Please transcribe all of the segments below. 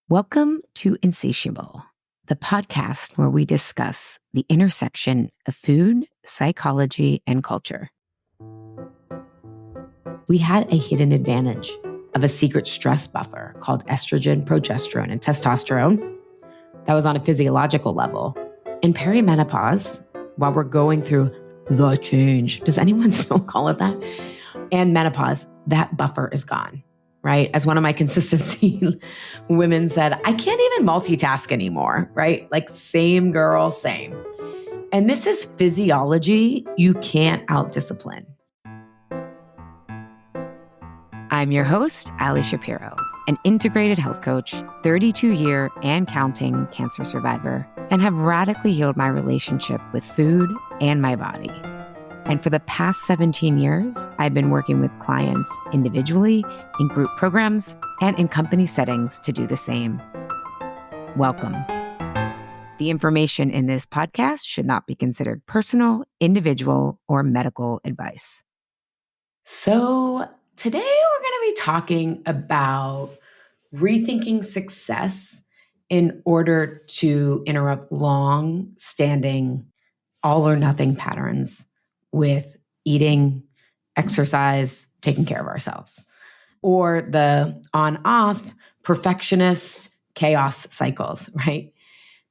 Welcome to Insatiable, the podcast where we discuss the intersection of food, psychology, and culture. We had a hidden advantage of a secret stress buffer called estrogen, progesterone, and testosterone that was on a physiological level. In perimenopause, while we're going through the change, does anyone still call it that? And menopause, that buffer is gone. Right? As one of my consistency women said, I can't even multitask anymore, right? Like same girl, same. And this is physiology you can't out-discipline. I'm your host, Ali Shapiro, an integrated health coach, 32-year and counting cancer survivor, and have radically healed my relationship with food and my body. And for the past 17 years, I've been working with clients individually, in group programs, and in company settings to do the same. Welcome. The information in this podcast should not be considered personal, individual, or medical advice. So today we're going to be talking about rethinking success in order to interrupt long-standing all or nothing patterns with eating, exercise, taking care of ourselves, or the on-off perfectionist chaos cycles, right?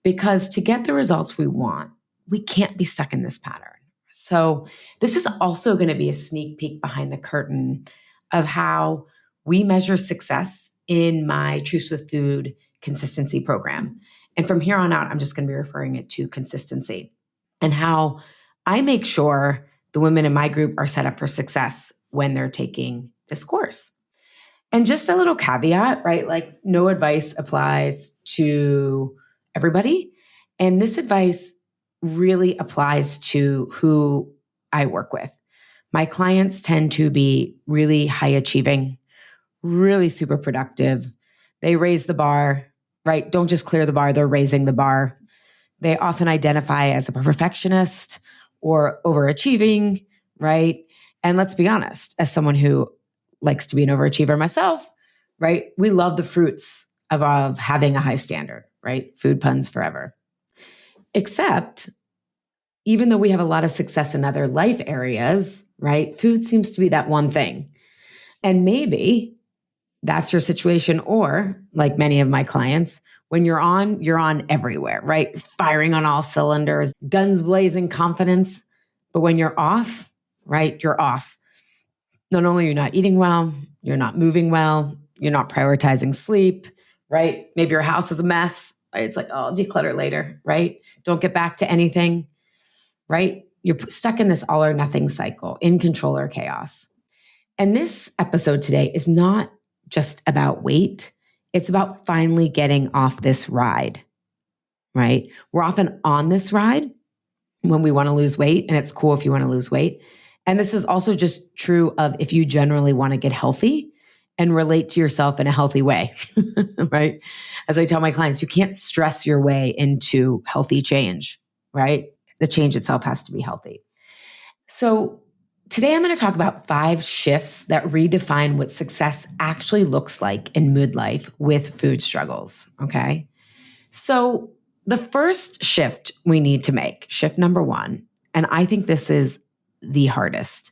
Because to get the results we want, we can't be stuck in this pattern. So this is also going to be a sneak peek behind the curtain of how we measure success in my Truths with Food consistency program. And from here on out, I'm just going to be referring it to consistency and how I make sure the women in my group are set up for success when they're taking this course. And just a little caveat, right? Like no advice applies to everybody. And this advice really applies to who I work with. My clients tend to be really high achieving, really super productive. They raise the bar, right? Don't just clear the bar, they're raising the bar. They often identify as a perfectionist or overachieving, right? And let's be honest, as someone who likes to be an overachiever myself, right? We love the fruits of having a high standard, right? Food puns forever. Except, even though we have a lot of success in other life areas, right? Food seems to be that one thing. And maybe that's your situation, or like many of my clients, when you're on everywhere, right? Firing on all cylinders, guns blazing confidence. But when you're off, right, you're off. Not only are you not eating well, you're not moving well, you're not prioritizing sleep, right? Maybe your house is a mess. Right? It's like, oh, I'll declutter later, right? Don't get back to anything, right? You're stuck in this all or nothing cycle, in control or chaos. And this episode today is not just about weight. It's about finally getting off this ride, right? We're often on this ride when we want to lose weight, and it's cool if you want to lose weight. And this is also just true of if you generally want to get healthy and relate to yourself in a healthy way, right? As I tell my clients, you can't stress your way into healthy change, right? The change itself has to be healthy. So today I'm going to talk about 5 shifts that redefine what success actually looks like in midlife with food struggles, okay? So the first shift we need to make, shift number 1, and I think this is the hardest,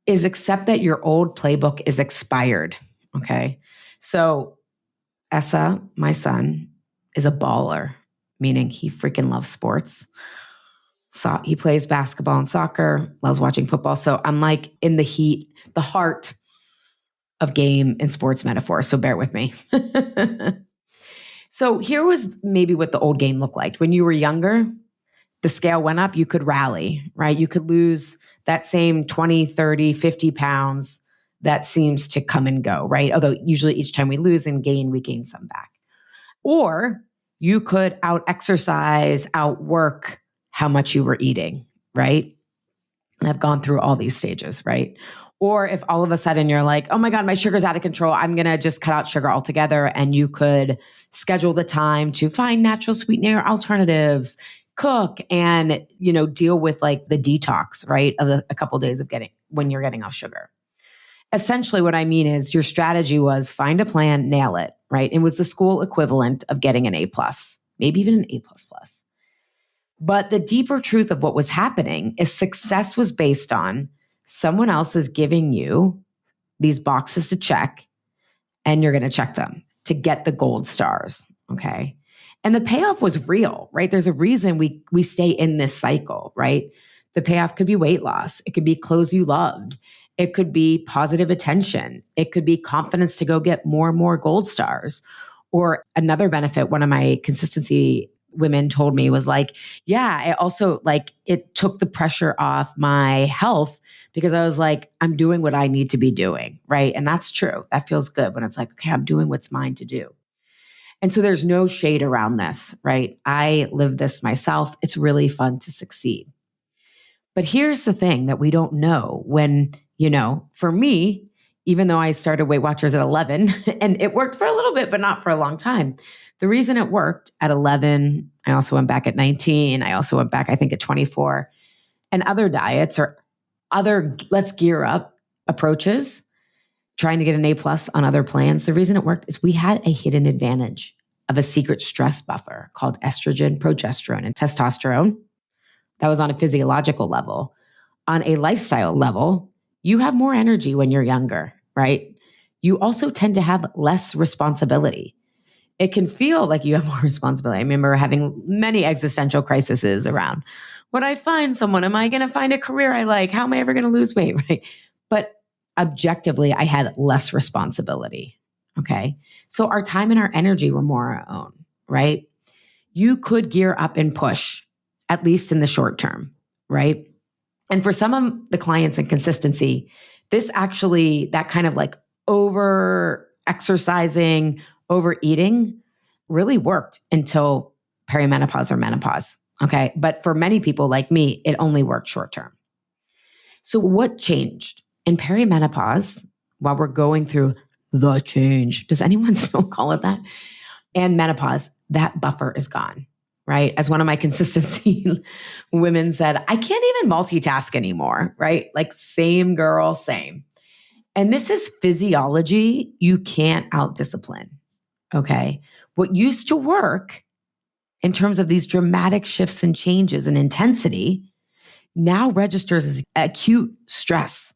is accept that your old playbook is expired, okay? So Essa, my son, is a baller, meaning he freaking loves sports. So he plays basketball and soccer, loves watching football. So I'm like in the heat, the heart of game and sports metaphor. So bear with me. So here was maybe what the old game looked like. When you were younger, the scale went up, you could rally, right? You could lose that same 20, 30, 50 pounds that seems to come and go, right? Although usually each time we lose and gain, we gain some back. Or you could out-exercise, outwork how much you were eating, right? And I've gone through all these stages, right? Or if all of a sudden you're like, oh my God, my sugar's out of control, I'm going to just cut out sugar altogether. And you could schedule the time to find natural sweetener alternatives, cook, and, deal with like the detox, right? Of a couple of days of when you're getting off sugar. Essentially what I mean is your strategy was find a plan, nail it, right? It was the school equivalent of getting an A plus, maybe even an A plus plus. But the deeper truth of what was happening is success was based on someone else is giving you these boxes to check, and you're going to check them to get the gold stars. Okay. And the payoff was real, right? There's a reason we stay in this cycle, right? The payoff could be weight loss. It could be clothes you loved. It could be positive attention. It could be confidence to go get more and more gold stars. Or another benefit, one of my consistency women told me was like, yeah, I also like it took the pressure off my health because I was like, I'm doing what I need to be doing, right? And that's true. That feels good when it's like, okay, I'm doing what's mine to do. And so there's no shade around this, right? I live this myself. It's really fun to succeed. But here's the thing that we don't know when, for me, even though I started Weight Watchers at 11 and it worked for a little bit, but not for a long time. The reason it worked at 11, I also went back at 19. I also went back, I think at 24 and other diets or other let's gear up approaches, trying to get an A plus on other plans. The reason it worked is we had a hidden advantage of a secret stress buffer called estrogen, progesterone, and testosterone. That was on a physiological level. On a lifestyle level, you have more energy when you're younger, right? You also tend to have less responsibility. It can feel like you have more responsibility. I remember having many existential crises around, would I find someone? Am I going to find a career I like? How am I ever going to lose weight, right? But objectively, I had less responsibility, okay? So our time and our energy were more our own, right? You could gear up and push, at least in the short term, right? And for some of the clients in consistency, this actually, that kind of like over exercising, overeating really worked until perimenopause or menopause. Okay. But for many people like me, it only worked short term. So what changed in perimenopause while we're going through the change? Does anyone still call it that? And menopause, that buffer is gone, right? As one of my consistency women said, I can't even multitask anymore, right? Like same girl, same. And this is physiology you can't out-discipline, okay? What used to work in terms of these dramatic shifts and changes in intensity now registers as acute stress.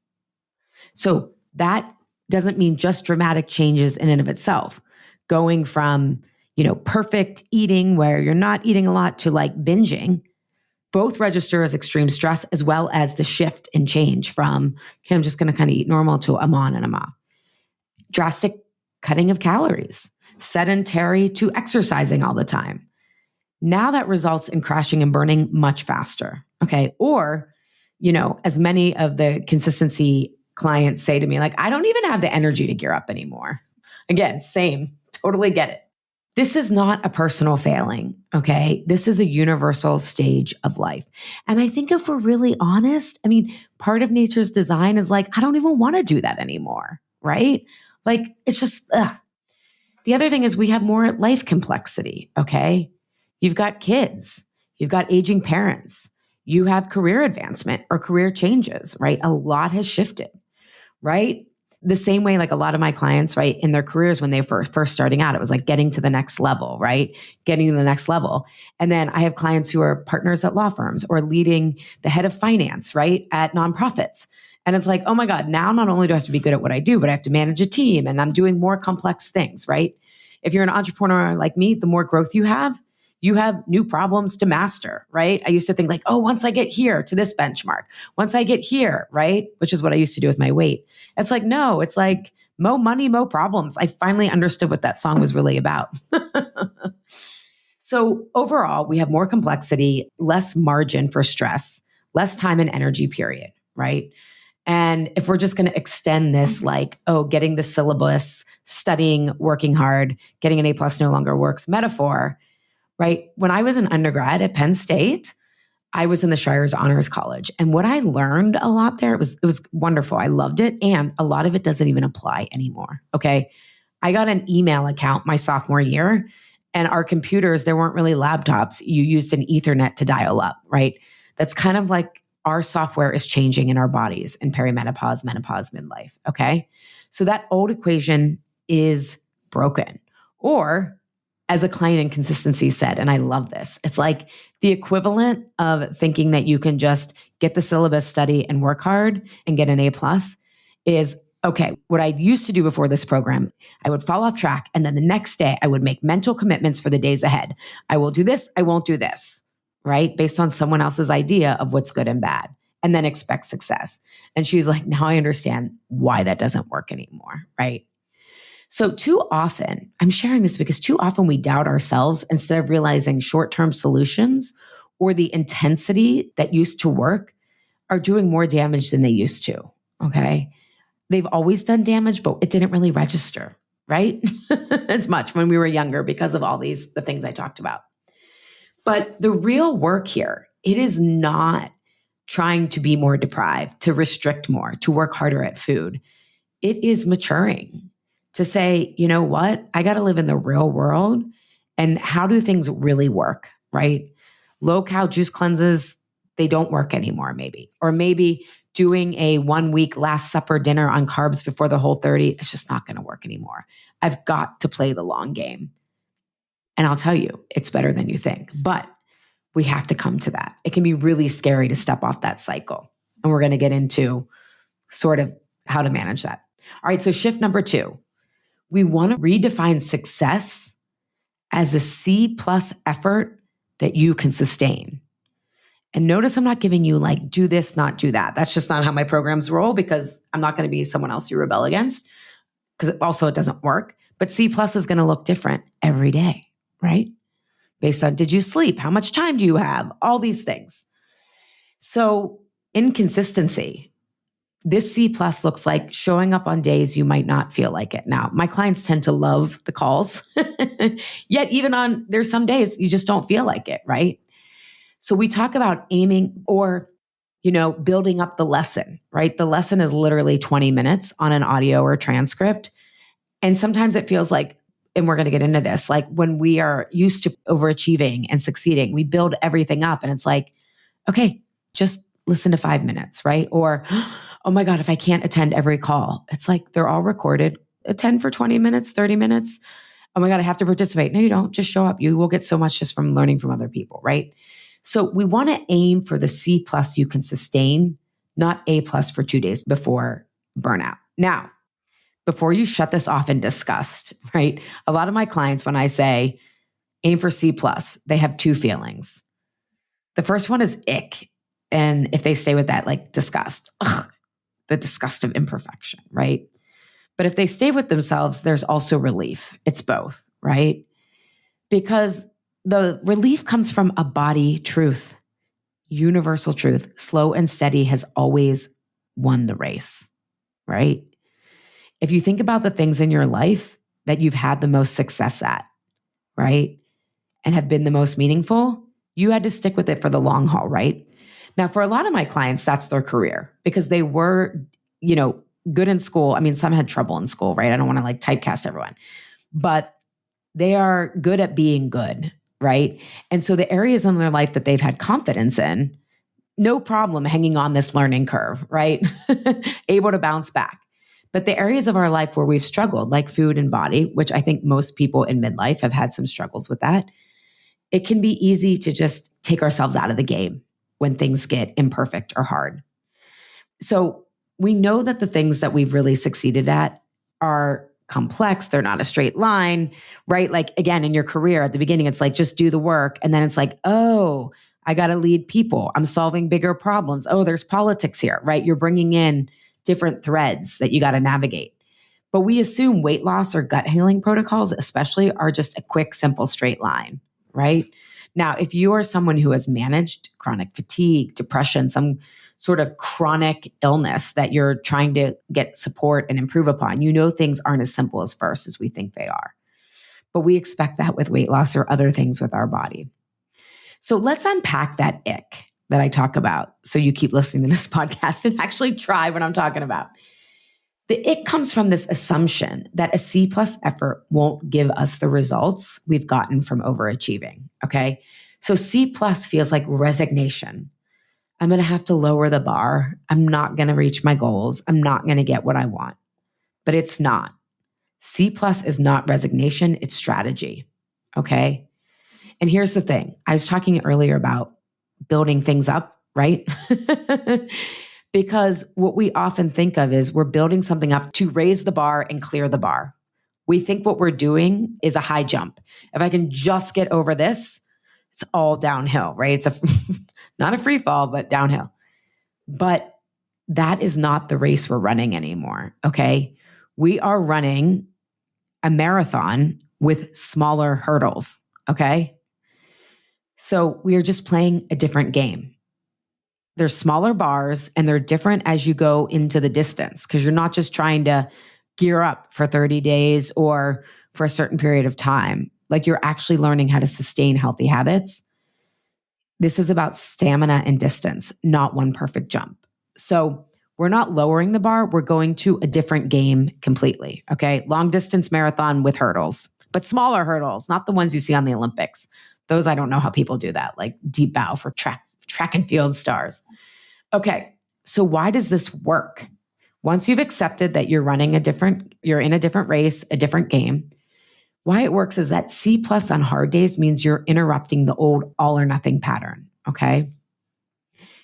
So that doesn't mean just dramatic changes in and of itself. Going from, perfect eating where you're not eating a lot to like binging, both register as extreme stress as well as the shift and change from, okay, I'm just going to kind of eat normal to I'm on and I'm off. Drastic cutting of calories, sedentary to exercising all the time. Now that results in crashing and burning much faster. Okay. Or, as many of the consistency clients say to me, like, I don't even have the energy to gear up anymore. Again, same, totally get it. This is not a personal failing. Okay. This is a universal stage of life. And I think if we're really honest, part of nature's design is like, I don't even want to do that anymore. Right. Like, it's just, ugh. The other thing is we have more life complexity. Okay. You've got kids, you've got aging parents, you have career advancement or career changes, right? A lot has shifted, right? The same way, like a lot of my clients, right, in their careers when they were first starting out, it was like getting to the next level, right? Getting to the next level. And then I have clients who are partners at law firms or leading the head of finance, right, at nonprofits. And it's like, oh my God, now not only do I have to be good at what I do, but I have to manage a team and I'm doing more complex things, right? If you're an entrepreneur like me, the more growth you have new problems to master, right? I used to think like, oh, once I get here to this benchmark, once I get here, right? Which is what I used to do with my weight. It's like, no, it's like mo money, mo problems. I finally understood what that song was really about. So overall, we have more complexity, less margin for stress, less time and energy period, right? And if we're just going to extend this, like, oh, getting the syllabus, studying, working hard, getting an A plus no longer works metaphor, right? When I was an undergrad at Penn State, I was in the Shire's Honors College. And what I learned a lot there, it was wonderful. I loved it. And a lot of it doesn't even apply anymore. Okay. I got an email account my sophomore year and our computers, there weren't really laptops. You used an Ethernet to dial up, right? That's kind of like our software is changing in our bodies in perimenopause, menopause, midlife. Okay. So that old equation is broken. Or as a client in consistency said, and I love this, it's like the equivalent of thinking that you can just get the syllabus, study, and work hard and get an A+ is, okay, what I used to do before this program, I would fall off track. And then the next day I would make mental commitments for the days ahead. I will do this. I won't do this, right? Based on someone else's idea of what's good and bad, and then expect success. And she's like, now I understand why that doesn't work anymore, right? So too often, I'm sharing this because too often we doubt ourselves instead of realizing short-term solutions or the intensity that used to work are doing more damage than they used to, okay? They've always done damage, but it didn't really register, right? As much when we were younger because of all the things I talked about. But the real work here, it is not trying to be more deprived, to restrict more, to work harder at food. It is maturing to say, you know what? I got to live in the real world. And how do things really work, right? Low-cal juice cleanses, they don't work anymore, maybe. Or maybe doing a 1 week Last Supper dinner on carbs before the Whole30, it's just not going to work anymore. I've got to play the long game. And I'll tell you, it's better than you think. But we have to come to that. It can be really scary to step off that cycle. And we're going to get into sort of how to manage that. All right, so shift number 2. We want to redefine success as a C+ effort that you can sustain. And notice I'm not giving you like, do this, not do that. That's just not how my programs roll, because I'm not going to be someone else you rebel against, because also it doesn't work. But C+ is going to look different every day, right? Based on, did you sleep? How much time do you have? All these things. So inconsistency. This C+ looks like showing up on days you might not feel like it. Now, my clients tend to love the calls, yet even there's some days you just don't feel like it, right? So we talk about aiming or, building up the lesson, right? The lesson is literally 20 minutes on an audio or transcript. And sometimes it feels like, and we're going to get into this, like when we are used to overachieving and succeeding, we build everything up and it's like, okay, just listen to 5 minutes, right? Or, oh my God, if I can't attend every call, it's like they're all recorded. Attend for 20 minutes, 30 minutes. Oh my God, I have to participate. No, you don't. Just show up. You will get so much just from learning from other people, right? So we want to aim for the C+ you can sustain, not A+ for 2 days before burnout. Now, before you shut this off in disgust, right? A lot of my clients, when I say aim for C+, they have 2 feelings. The first one is ick. And if they stay with that, like disgust, the disgust of imperfection, right? But if they stay with themselves, there's also relief. It's both, right? Because the relief comes from a body truth, universal truth. Slow and steady has always won the race, right? If you think about the things in your life that you've had the most success at, right? And have been the most meaningful, you had to stick with it for the long haul, right? Now, for a lot of my clients, that's their career because they were, good in school. I mean, some had trouble in school, right? I don't want to like typecast everyone, but they are good at being good, right? And so the areas in their life that they've had confidence in, no problem hanging on this learning curve, right? Able to bounce back. But the areas of our life where we've struggled, like food and body, which I think most people in midlife have had some struggles with that, it can be easy to just take ourselves out of the game when things get imperfect or hard. So we know that the things that we've really succeeded at are complex. They're not a straight line, right? Like again, in your career at the beginning, it's like, just do the work. And then it's like, oh, I got to lead people. I'm solving bigger problems. Oh, there's politics here, right? You're bringing in different threads that you got to navigate. But we assume weight loss or gut healing protocols, especially, are just a quick, simple, straight line, right? Now, if you are someone who has managed chronic fatigue, depression, some sort of chronic illness that you're trying to get support and improve upon, things aren't as simple as first as we think they are. But we expect that with weight loss or other things with our body. So let's unpack that ick that I talk about so you keep listening to this podcast and actually try what I'm talking about. The ick comes from this assumption that a C+ effort won't give us the results we've gotten from overachieving, okay? So C+ feels like resignation, I'm going to have to lower the bar. I'm not going to reach my goals. I'm not going to get what I want. But it's not. C plus is not resignation, it's strategy. Okay. And here's the thing. I was talking earlier about building things up, right? Because what we often think of is we're building something up to raise the bar and clear the bar. We think what we're doing is a high jump. If I can just get over this, it's all downhill, right? It's not a free fall, but downhill. But that is not the race we're running anymore, okay? We are running a marathon with smaller hurdles, okay? So we are just playing a different game. There's smaller bars and they're different as you go into the distance because you're not just trying to gear up for 30 days or for a certain period of time. Like you're actually learning how to sustain healthy habits. This is about stamina and distance, not one perfect jump. So we're not lowering the bar. We're going to a different game completely. Okay. Long distance marathon with hurdles, but smaller hurdles, not the ones you see on the Olympics. Those, I don't know how people do that, like deep bow for track and field stars. Okay. So why does this work? Once you've accepted that you're in a different race, a different game, why it works is that C plus on hard days means you're interrupting the old all or nothing pattern. Okay.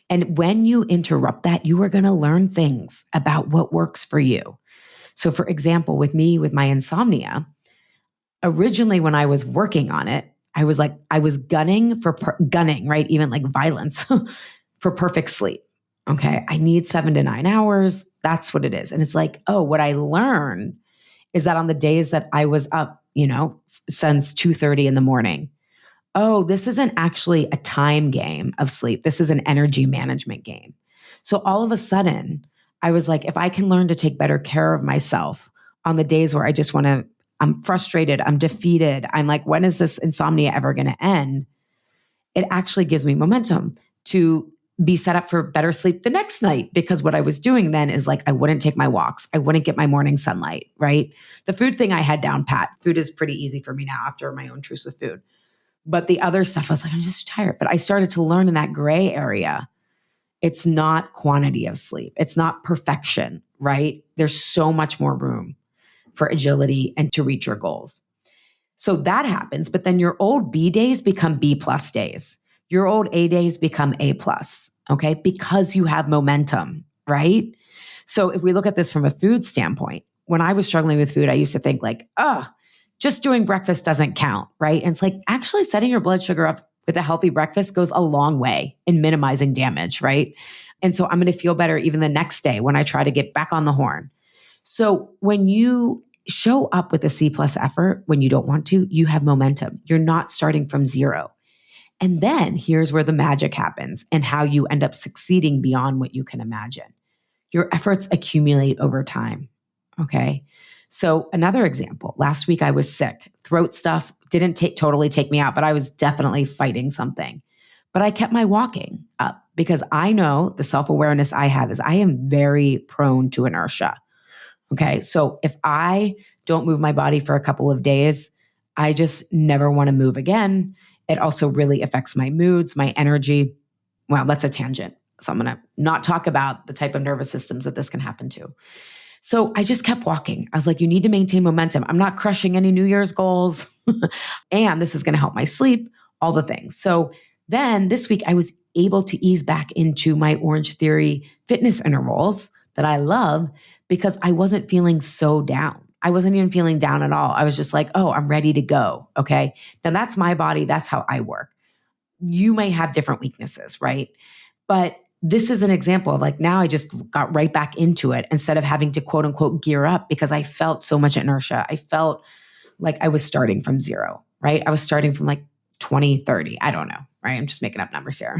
And when you interrupt that, you are going to learn things about what works for you. So for example, with me, with my insomnia, originally when I was working on it, I was gunning, right? Even like violence for perfect sleep. Okay. I need 7 to 9 hours. That's what it is. And it's like, oh, what I learned is that on the days that I was up, since 2:30 in the morning, oh, this isn't actually a time game of sleep. This is an energy management game. So all of a sudden, I was like, if I can learn to take better care of myself on the days where I'm frustrated, I'm defeated, I'm like, when is this insomnia ever going to end? It actually gives me momentum to be set up for better sleep the next night, because what I was doing then is like, I wouldn't take my walks. I wouldn't get my morning sunlight, right? The food thing I had down pat. Food is pretty easy for me now after my own truce with food. But the other stuff, I was like, I'm just tired. But I started to learn in that gray area, it's not quantity of sleep. It's not perfection, right? There's so much more room for agility and to reach your goals. So that happens. But then your old B days become B plus days. Your old A days become A plus, okay? Because you have momentum, right? So if we look at this from a food standpoint, when I was struggling with food, I used to think like, just doing breakfast doesn't count, right? And it's like actually setting your blood sugar up with a healthy breakfast goes a long way in minimizing damage, right? And so I'm going to feel better even the next day when I try to get back on the horn. So when you show up with a C plus effort, when you don't want to, you have momentum. You're not starting from zero. And then here's where the magic happens and how you end up succeeding beyond what you can imagine. Your efforts accumulate over time, okay? So another example, last week I was sick. Throat stuff didn't totally take me out, but I was definitely fighting something. But I kept my walking up because I know the self-awareness I have is I am very prone to inertia. Okay. So if I don't move my body for a couple of days, I just never want to move again. It also really affects my moods, my energy. Well, that's a tangent. So I'm going to not talk about the type of nervous systems that this can happen to. So I just kept walking. I was like, you need to maintain momentum. I'm not crushing any New Year's goals. And this is going to help my sleep, all the things. So then this week I was able to ease back into my Orange Theory fitness intervals that I love because I wasn't feeling so down. I wasn't even feeling down at all. I was just like, oh, I'm ready to go. Okay. Now that's my body. That's how I work. You may have different weaknesses, right? But this is an example of like, now I just got right back into it instead of having to quote unquote gear up because I felt so much inertia. I felt like I was starting from zero, right? I was starting from like 20, 30. I don't know, right? I'm just making up numbers here.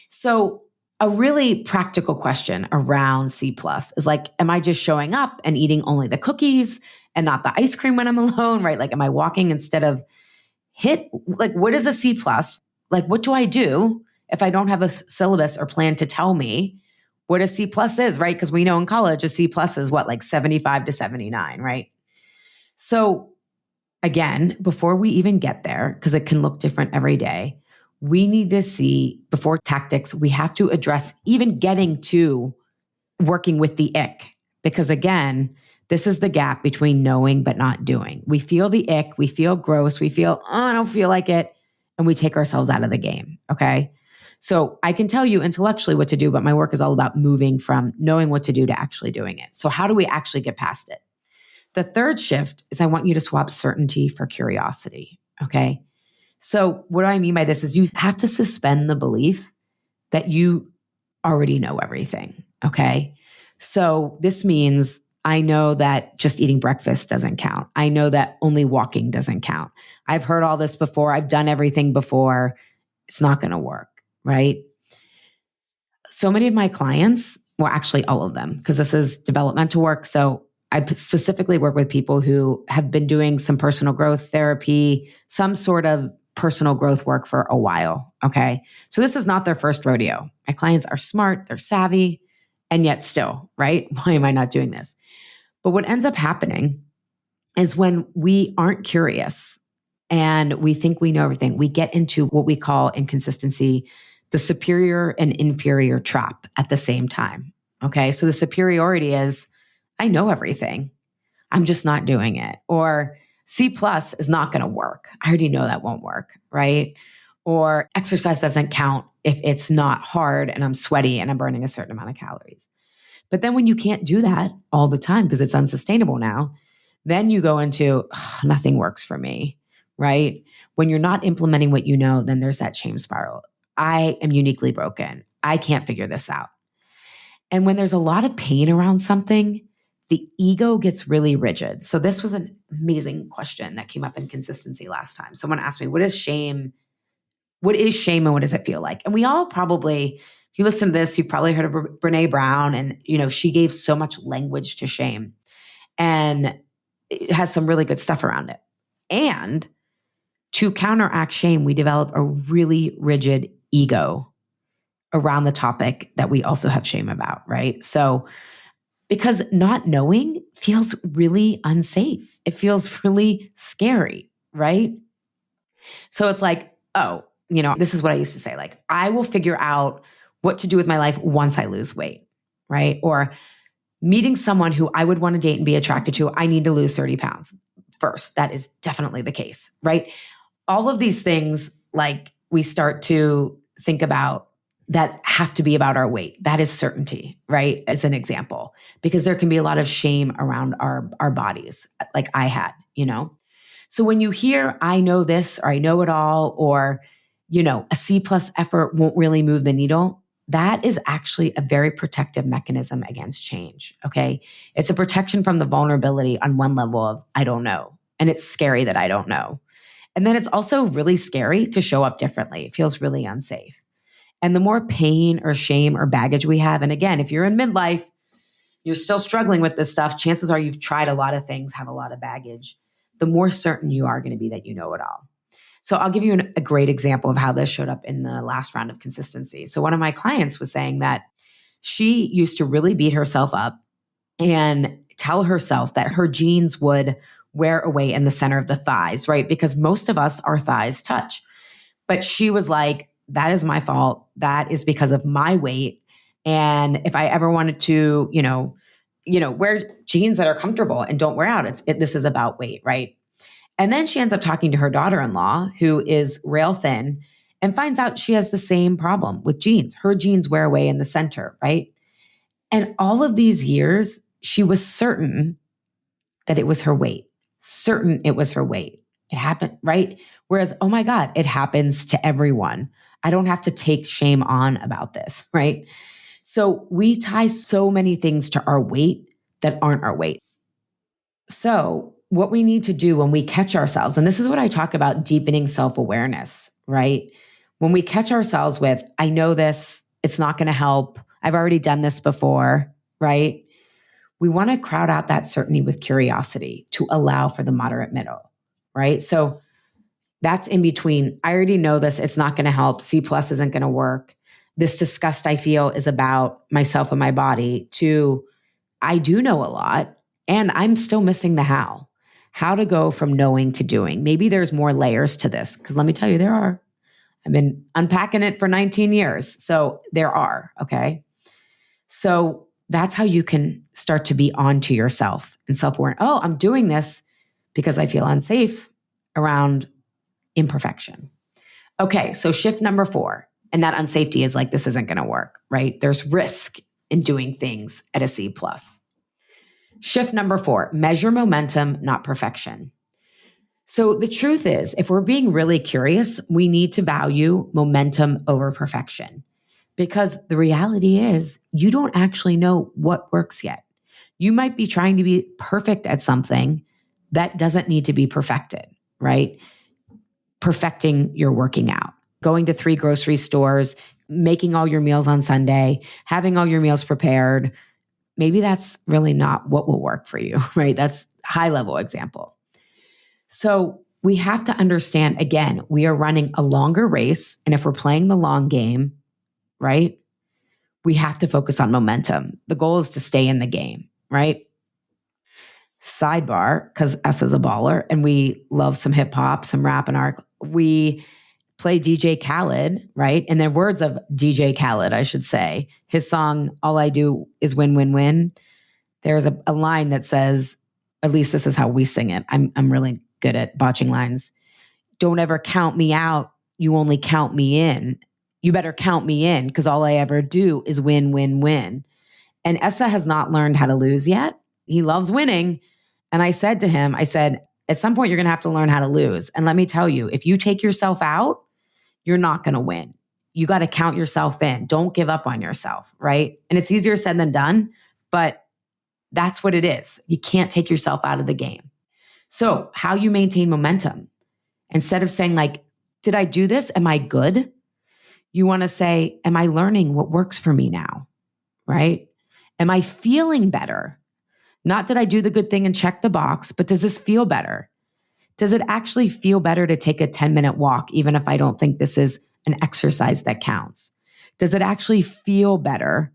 So a really practical question around C plus is like, am I just showing up and eating only the cookies and not the ice cream when I'm alone, right? Like, am I walking instead of like, what is a C plus? Like, what do I do if I don't have a syllabus or plan to tell me what a C plus is, right? Because we know in college, a C plus is what, like 75 to 79, right? So again, before we even get there, because it can look different every day, we need to see before tactics, we have to address even getting to working with the ick. Because again, this is the gap between knowing but not doing. We feel the ick, we feel gross, we feel, oh, I don't feel like it. And we take ourselves out of the game. Okay. So I can tell you intellectually what to do, but my work is all about moving from knowing what to do to actually doing it. So how do we actually get past it? The third shift is I want you to swap certainty for curiosity. Okay. So what do I mean by this is you have to suspend the belief that you already know everything. Okay. So this means I know that just eating breakfast doesn't count. I know that only walking doesn't count. I've heard all this before. I've done everything before. It's not going to work, right? So many of my clients, well, actually all of them, because this is developmental work. So I specifically work with people who have been doing some personal growth therapy, some sort of personal growth work for a while. Okay. So this is not their first rodeo. My clients are smart, they're savvy, and yet still, right? Why am I not doing this? But what ends up happening is when we aren't curious and we think we know everything, we get into what we call inconsistency, the superior and inferior trap at the same time. Okay. So the superiority is, I know everything. I'm just not doing it. Or C plus is not going to work. I already know that won't work, right? Or exercise doesn't count if it's not hard and I'm sweaty and I'm burning a certain amount of calories. But then when you can't do that all the time because it's unsustainable now, then you go into nothing works for me, right? When you're not implementing what you know, then there's that shame spiral. I am uniquely broken. I can't figure this out. And when there's a lot of pain around something, the ego gets really rigid. So this was an amazing question that came up in consistency last time. Someone asked me, what is shame? What is shame and what does it feel like? And we all probably, if you listen to this, you've probably heard of Brene Brown, and she gave so much language to shame, and it has some really good stuff around it. And to counteract shame, we develop a really rigid ego around the topic that we also have shame about, right? So because not knowing feels really unsafe. It feels really scary, right? So it's like, oh, this is what I used to say, like, I will figure out what to do with my life once I lose weight, right? Or meeting someone who I would want to date and be attracted to, I need to lose 30 pounds first. That is definitely the case, right? All of these things, like, we start to think about that have to be about our weight. That is certainty, right? As an example, because there can be a lot of shame around our bodies, like I had, So when you hear, I know this, or I know it all, or, a C plus effort won't really move the needle, that is actually a very protective mechanism against change, okay? It's a protection from the vulnerability on one level of, I don't know. And it's scary that I don't know. And then it's also really scary to show up differently. It feels really unsafe. And the more pain or shame or baggage we have, and again, if you're in midlife, you're still struggling with this stuff, chances are you've tried a lot of things, have a lot of baggage, the more certain you are going to be that you know it all. So I'll give you a great example of how this showed up in the last round of consistency. So one of my clients was saying that she used to really beat herself up and tell herself that her jeans would wear away in the center of the thighs, right? Because most of us, our thighs touch. But she was like, that is my fault. That is because of my weight. And if I ever wanted to, wear jeans that are comfortable and don't wear out, this is about weight, right? And then she ends up talking to her daughter-in-law, who is rail thin, and finds out she has the same problem with jeans. Her jeans wear away in the center, right? And all of these years, she was certain that it was her weight. Certain it was her weight. It happened, right? Whereas, oh my God, it happens to everyone. I don't have to take shame on about this, right? So we tie so many things to our weight that aren't our weight. So what we need to do when we catch ourselves, and this is what I talk about, deepening self-awareness, right? When we catch ourselves with, I know this, it's not going to help, I've already done this before, right? We want to crowd out that certainty with curiosity to allow for the moderate middle, right? So that's in between. I already know this, it's not going to help. C plus isn't going to work. This disgust I feel is about myself and my body, to I do know a lot and I'm still missing the how to go from knowing to doing. Maybe there's more layers to this, because let me tell you, there are. I've been unpacking it for 19 years. So there are, okay? So that's how you can start to be onto yourself and self-aware. Oh, I'm doing this because I feel unsafe around imperfection. Okay, so shift number 4. And that unsafety is like, this isn't going to work, right? There's risk in doing things at a C+. Shift number 4, measure momentum, not perfection. So the truth is, if we're being really curious, we need to value momentum over perfection, because the reality is you don't actually know what works yet. You might be trying to be perfect at something that doesn't need to be perfected, right? Perfecting your working out, going to 3 grocery stores, making all your meals on Sunday, having all your meals prepared. Maybe that's really not what will work for you, right? That's high level example. So we have to understand, again, we are running a longer race. And if we're playing the long game, right, we have to focus on momentum. The goal is to stay in the game, right? Sidebar, because us is a baller and we love some hip hop, some rap, and we play DJ Khaled, right? In the words of DJ Khaled, I should say, his song, All I Do Is Win, Win, Win. There's a line that says, at least this is how we sing it. I'm really good at botching lines. Don't ever count me out. You only count me in. You better count me in, because all I ever do is win, win, win. And Essa has not learned how to lose yet. He loves winning. And I said to him, at some point, you're going to have to learn how to lose. And let me tell you, if you take yourself out, you're not going to win. You got to count yourself in. Don't give up on yourself, right? And it's easier said than done, but that's what it is. You can't take yourself out of the game. So how you maintain momentum, instead of saying like, did I do this? Am I good? You want to say, am I learning what works for me now, right? Am I feeling better? Not did I do the good thing and check the box, but does this feel better? Does it actually feel better to take a 10-minute walk, even if I don't think this is an exercise that counts? Does it actually feel better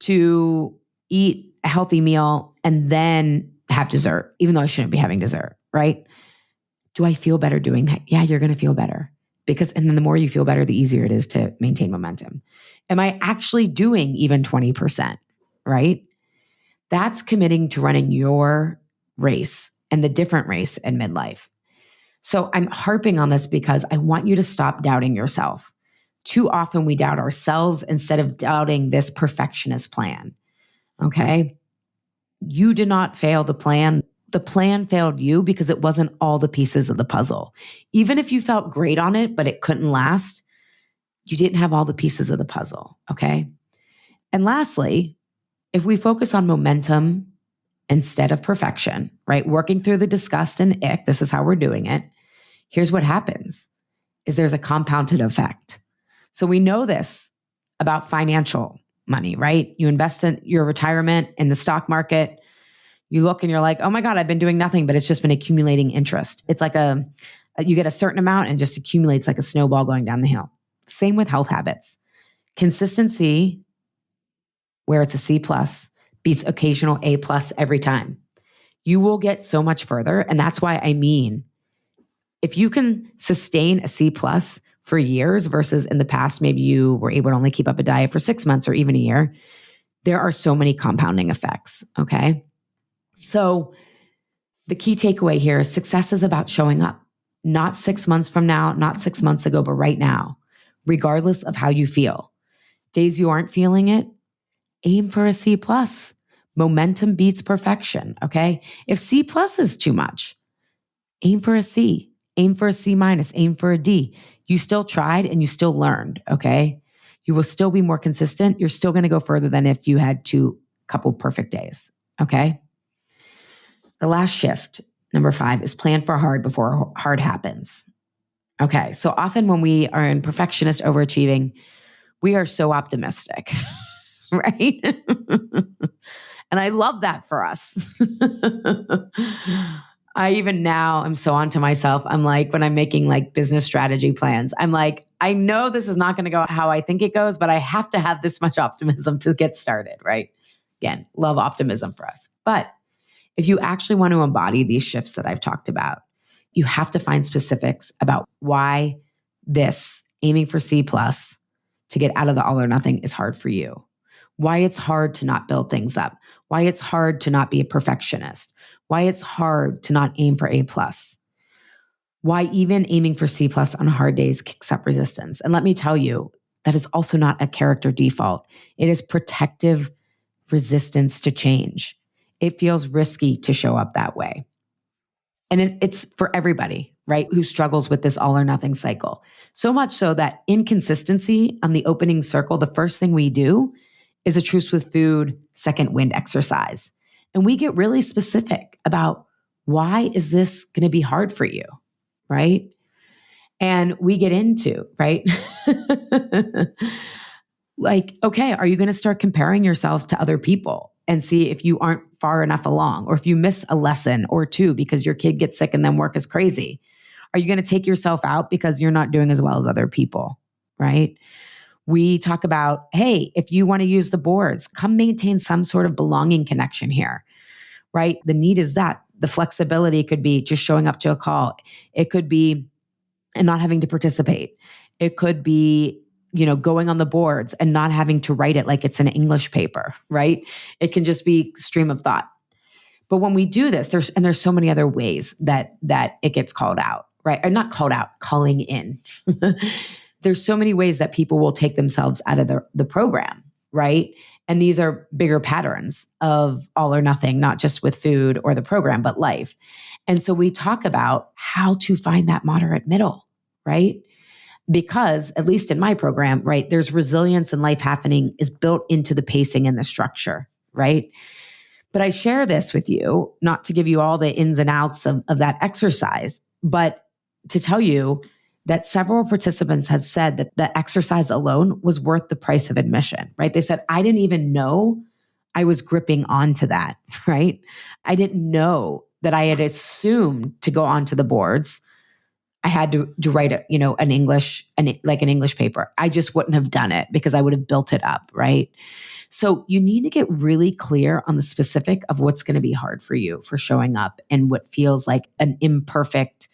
to eat a healthy meal and then have dessert, even though I shouldn't be having dessert, right? Do I feel better doing that? Yeah, you're going to feel better, and then the more you feel better, the easier it is to maintain momentum. Am I actually doing even 20%, right? That's committing to running your race and the different race in midlife. So I'm harping on this because I want you to stop doubting yourself. Too often we doubt ourselves instead of doubting this perfectionist plan. Okay? You did not fail the plan. The plan failed you because it wasn't all the pieces of the puzzle. Even if you felt great on it, but it couldn't last, you didn't have all the pieces of the puzzle. Okay? And lastly, if we focus on momentum instead of perfection, right? Working through the disgust and ick, this is how we're doing it. Here's what happens is there's a compounded effect. So we know this about financial money, right? You invest in your retirement in the stock market. You look and you're like, oh my God, I've been doing nothing, but it's just been accumulating interest. It's like you get a certain amount and it just accumulates like a snowball going down the hill. Same with health habits. Consistency, where it's a C plus, beats occasional A plus every time. You will get so much further. And that's why if you can sustain a C plus for years versus in the past, maybe you were able to only keep up a diet for 6 months or even a year, there are so many compounding effects. Okay. So the key takeaway here is success is about showing up, not 6 months from now, not 6 months ago, but right now, regardless of how you feel. Days you aren't feeling it, aim for a C plus. Momentum beats perfection, okay? If C plus is too much, aim for a C, aim for a C minus, aim for a D. You still tried and you still learned, okay? You will still be more consistent. You're still going to go further than if you had couple perfect days, okay? The last shift, number 5, is plan for hard before hard happens. Okay, so often when we are in perfectionist overachieving, we are so optimistic. Right? And I love that for us. I even now am so onto myself. I'm like, when I'm making like business strategy plans, I'm like, I know this is not going to go how I think it goes, but I have to have this much optimism to get started, right? Again, love optimism for us. But if you actually want to embody these shifts that I've talked about, you have to find specifics about why this aiming for C plus to get out of the all or nothing is hard for you. Why it's hard to not build things up. Why it's hard to not be a perfectionist. Why it's hard to not aim for A plus. Why even aiming for C plus on hard days kicks up resistance. And let me tell you, that is also not a character default. It is protective resistance to change. It feels risky to show up that way. And it's for everybody, right, who struggles with this all or nothing cycle. So much so that inconsistency on the opening circle, the first thing we do is a truce with food, second wind exercise. And we get really specific about why is this going to be hard for you, right? And we get into, right? Like, okay, are you going to start comparing yourself to other people and see if you aren't far enough along, or if you miss a lesson or two because your kid gets sick and then work is crazy? Are you going to take yourself out because you're not doing as well as other people, right? We talk about, hey, if you want to use the boards, come maintain some sort of belonging connection here, right? The need is that. The flexibility could be just showing up to a call. It could be and not having to participate. It could be, going on the boards and not having to write it like it's an English paper, right? It can just be stream of thought. But when we do this, there's so many other ways that it gets called out, right? Or not called out, calling in. There's so many ways that people will take themselves out of the program, right? And these are bigger patterns of all or nothing, not just with food or the program, but life. And so we talk about how to find that moderate middle, right? Because at least in my program, right, there's resilience and life happening is built into the pacing and the structure, right? But I share this with you, not to give you all the ins and outs of that exercise, but to tell you that several participants have said that the exercise alone was worth the price of admission, right? They said, I didn't even know I was gripping onto that, right? I didn't know that I had assumed to go onto the boards I had to write an English paper. I just wouldn't have done it because I would have built it up, right? So you need to get really clear on the specific of what's going to be hard for you for showing up and what feels like an imperfect,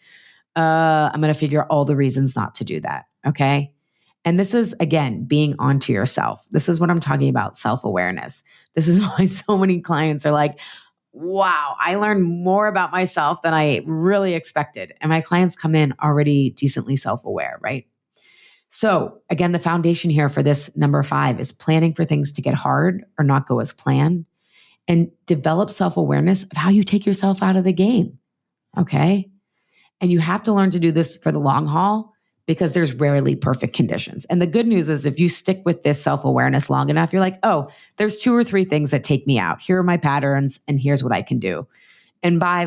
I'm going to figure all the reasons not to do that, okay? And this is, again, being onto yourself. This is what I'm talking about, self-awareness. This is why so many clients are like, wow, I learned more about myself than I really expected. And my clients come in already decently self-aware, right? So again, the foundation here for this number 5 is planning for things to get hard or not go as planned, and develop self-awareness of how you take yourself out of the game, okay? And you have to learn to do this for the long haul because there's rarely perfect conditions. And the good news is if you stick with this self-awareness long enough, you're like, oh, there's 2 or 3 things that take me out. Here are my patterns and here's what I can do. And by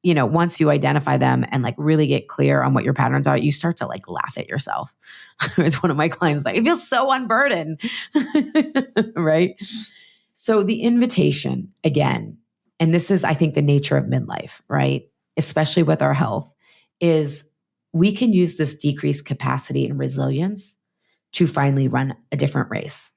once you identify them and really get clear on what your patterns are, you start to laugh at yourself. It's one of my clients it feels so unburdened, right? So the invitation again, and this is, I think, the nature of midlife, right? Especially with our health, is we can use this decreased capacity and resilience to finally run a different race.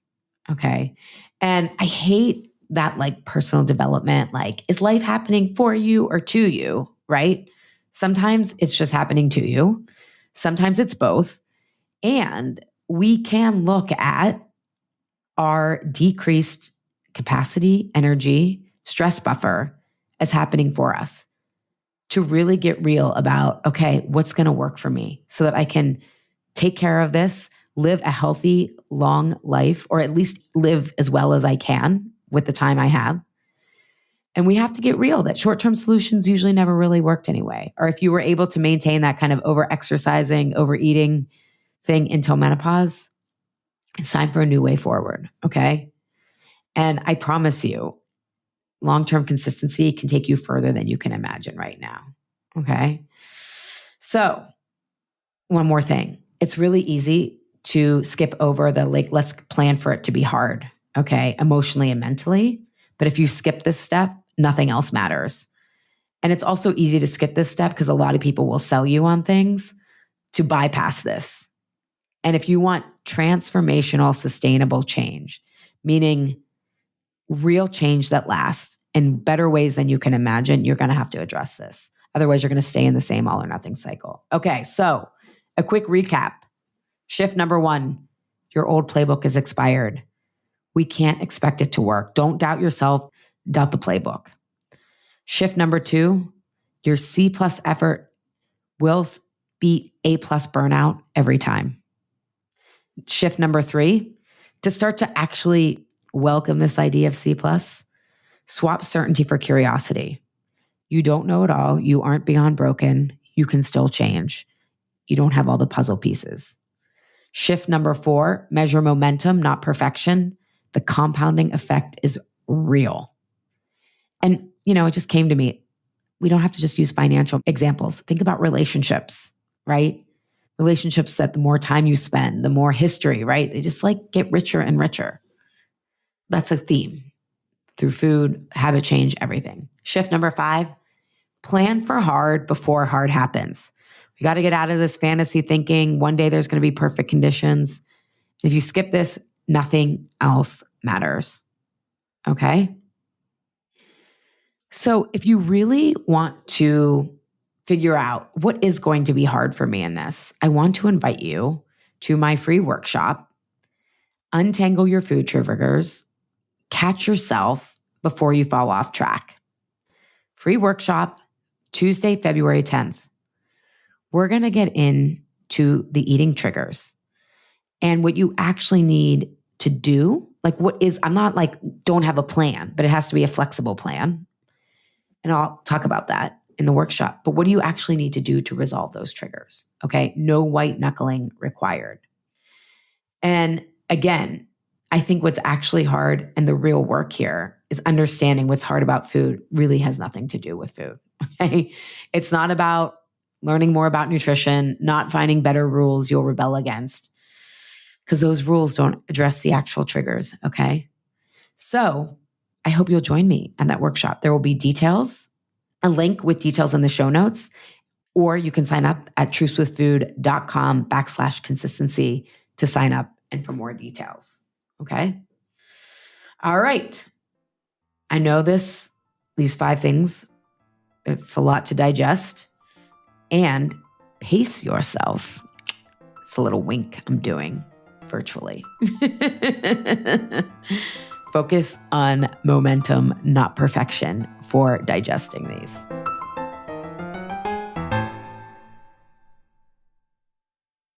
Okay. And I hate that personal development, is life happening for you or to you, right? Sometimes it's just happening to you. Sometimes it's both. And we can look at our decreased capacity, energy, stress buffer as happening for us, to really get real about, okay, what's going to work for me so that I can take care of this, live a healthy, long life, or at least live as well as I can with the time I have. And we have to get real that short-term solutions usually never really worked anyway. Or if you were able to maintain that kind of over-exercising, overeating thing until menopause, it's time for a new way forward, okay? And I promise you, long-term consistency can take you further than you can imagine right now. Okay. So one more thing. It's really easy to skip over the let's plan for it to be hard. Okay. Emotionally and mentally. But if you skip this step, nothing else matters. And it's also easy to skip this step because a lot of people will sell you on things to bypass this. And if you want transformational, sustainable change, meaning real change that lasts in better ways than you can imagine, you're going to have to address this. Otherwise, you're going to stay in the same all or nothing cycle. Okay, so a quick recap. Shift number 1, your old playbook is expired. We can't expect it to work. Don't doubt yourself, doubt the playbook. Shift number 2, your C+ effort will beat A+ burnout every time. Shift number 3, to start to actually welcome this idea of C+, swap certainty for curiosity. You don't know it all. You aren't beyond broken. You can still change. You don't have all the puzzle pieces. Shift number 4, measure momentum, not perfection. The compounding effect is real. And, it just came to me. We don't have to just use financial examples. Think about relationships, right? Relationships that the more time you spend, the more history, right? They just get richer and richer. That's a theme through food, habit change, everything. Shift number 5, plan for hard before hard happens. We got to get out of this fantasy thinking one day there's going to be perfect conditions. If you skip this, nothing else matters. Okay? So if you really want to figure out what is going to be hard for me in this, I want to invite you to my free workshop, Untangle Your Food Triggers, Catch Yourself Before You Fall Off Track. Free workshop, Tuesday, February 10th. We're going to get into the eating triggers and what you actually need to do. I'm not don't have a plan, but it has to be a flexible plan. And I'll talk about that in the workshop. But what do you actually need to do to resolve those triggers? Okay. No white knuckling required. And again, I think what's actually hard and the real work here is understanding what's hard about food really has nothing to do with food. Okay. It's not about learning more about nutrition, not finding better rules you'll rebel against, because those rules don't address the actual triggers. Okay. So I hope you'll join me on that workshop. There will be details, a link with details in the show notes, or you can sign up at truthwithfood.com/consistency to sign up and for more details. Okay. All right. I know these 5 things, it's a lot to digest, and pace yourself. It's a little wink I'm doing virtually. Focus on momentum, not perfection, for digesting these.